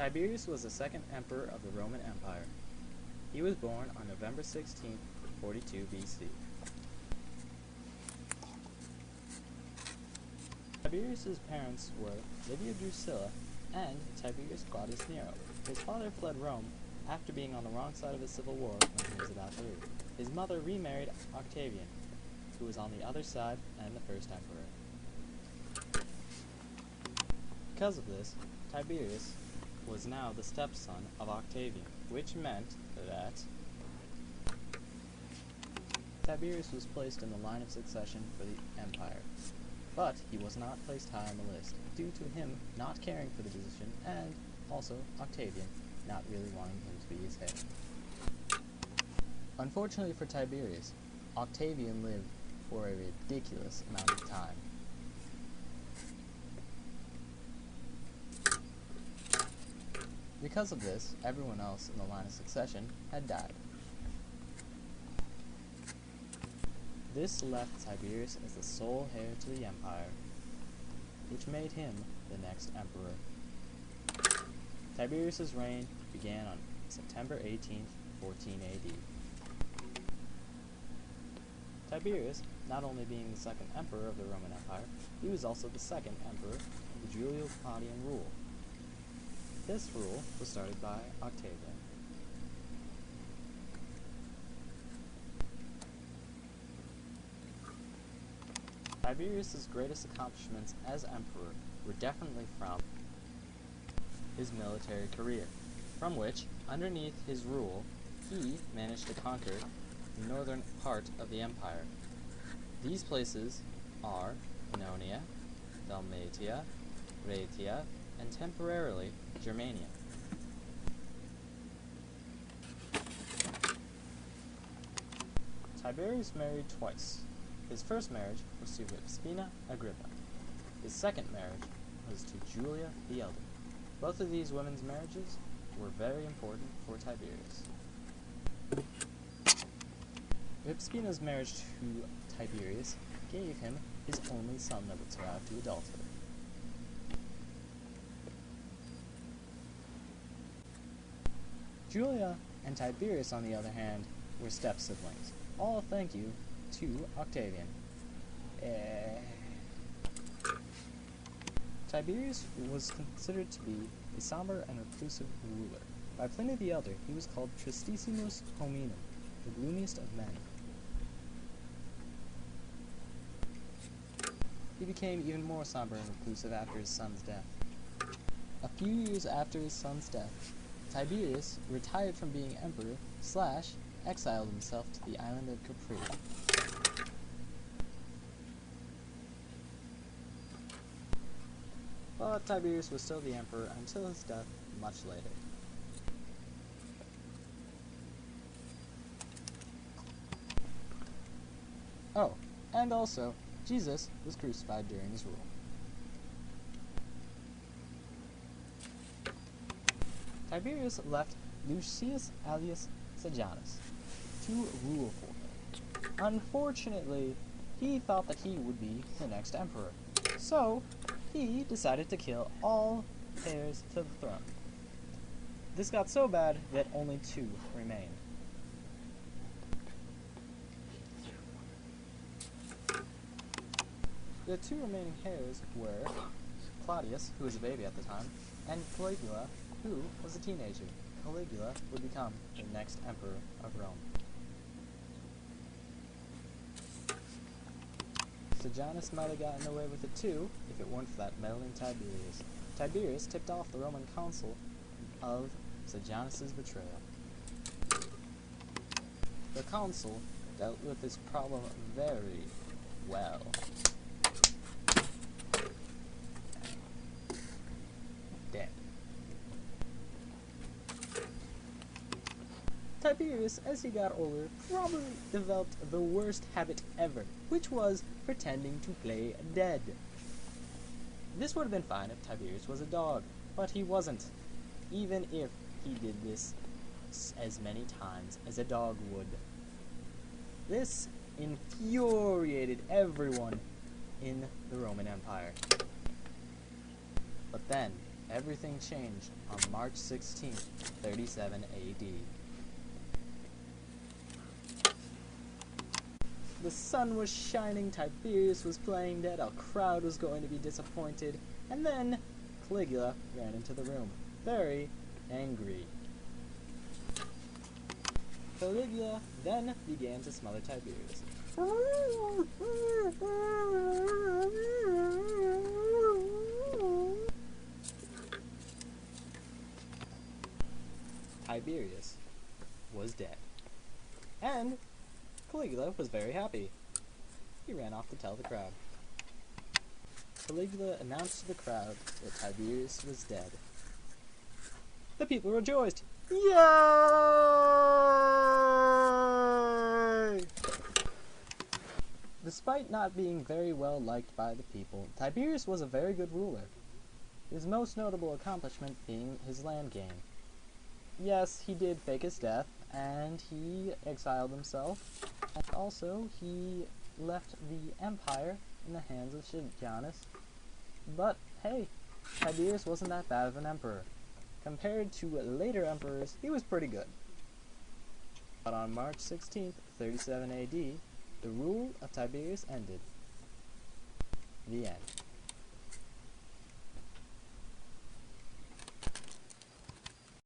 Tiberius was the second emperor of the Roman Empire. He was born on November 16, 42 BC. Tiberius's parents were Livia Drusilla and Tiberius Claudius Nero. His father fled Rome after being on the wrong side of a civil war when he was about 3. His mother remarried Octavian, who was on the other side and the first emperor. Because of this, Tiberius was now the stepson of Octavian, which meant that Tiberius was placed in the line of succession for the empire. But he was not placed high on the list, due to him not caring for the position, and also Octavian not really wanting him to be his heir. Unfortunately for Tiberius, Octavian lived for a ridiculous amount of time. Because of this, everyone else in the line of succession had died. This left Tiberius as the sole heir to the empire, which made him the next emperor. Tiberius's reign began on September 18, 14 AD. Tiberius, not only being the second emperor of the Roman Empire, he was also the second emperor of the Julio-Claudian rule. This rule was started by Octavian. Tiberius's greatest accomplishments as emperor were definitely from his military career, from which, underneath his rule, he managed to conquer the northern part of the empire. These places are Pannonia, Dalmatia, Raetia, and temporarily Germania. Tiberius married twice. His first marriage was to Vespina Agrippa. His second marriage was to Julia the Elder. Both of these women's marriages were very important for Tiberius. Vespina's marriage to Tiberius gave him his only son that would survive to adulthood. Julia and Tiberius, on the other hand, were step-siblings. All thank you to Octavian. Tiberius was considered to be a somber and reclusive ruler. By Pliny the Elder, he was called Tristissimus Hominum, the gloomiest of men. He became even more somber and reclusive after his son's death. A few years after his son's death, Tiberius retired from being emperor / exiled himself to the island of Capri. But Tiberius was still the emperor until his death much later. Oh, and also, Jesus was crucified during his rule. Tiberius left Lucius Aelius Sejanus to rule for him. Unfortunately, he thought that he would be the next emperor, so he decided to kill all heirs to the throne. This got so bad that only 2 remained. The 2 remaining heirs were Claudius, who was a baby at the time, and Caligula, who was a teenager. Caligula would become the next emperor of Rome. Sejanus might have gotten away with it too, if it weren't for that meddling Tiberius. Tiberius tipped off the Roman consul of Sejanus' betrayal. The consul dealt with this problem very well. Dead. Tiberius, as he got older, probably developed the worst habit ever, which was pretending to play dead. This would have been fine if Tiberius was a dog, but he wasn't, even if he did this as many times as a dog would. This infuriated everyone in the Roman Empire. But then, everything changed on March 16th, 37 AD. The sun was shining, Tiberius was playing dead, our crowd was going to be disappointed, and then Caligula ran into the room, very angry. Caligula then began to smother Tiberius. Tiberius was dead, and Caligula was very happy. He ran off to tell the crowd. Caligula announced to the crowd that Tiberius was dead. The people rejoiced. Yay! Despite not being very well liked by the people, Tiberius was a very good ruler, his most notable accomplishment being his land gain. Yes, he did fake his death, and he exiled himself, and also he left the empire in the hands of Sejanus. But hey, Tiberius wasn't that bad of an emperor. Compared to later emperors, he was pretty good. But on March 16th, 37 AD, the rule of Tiberius ended. The end.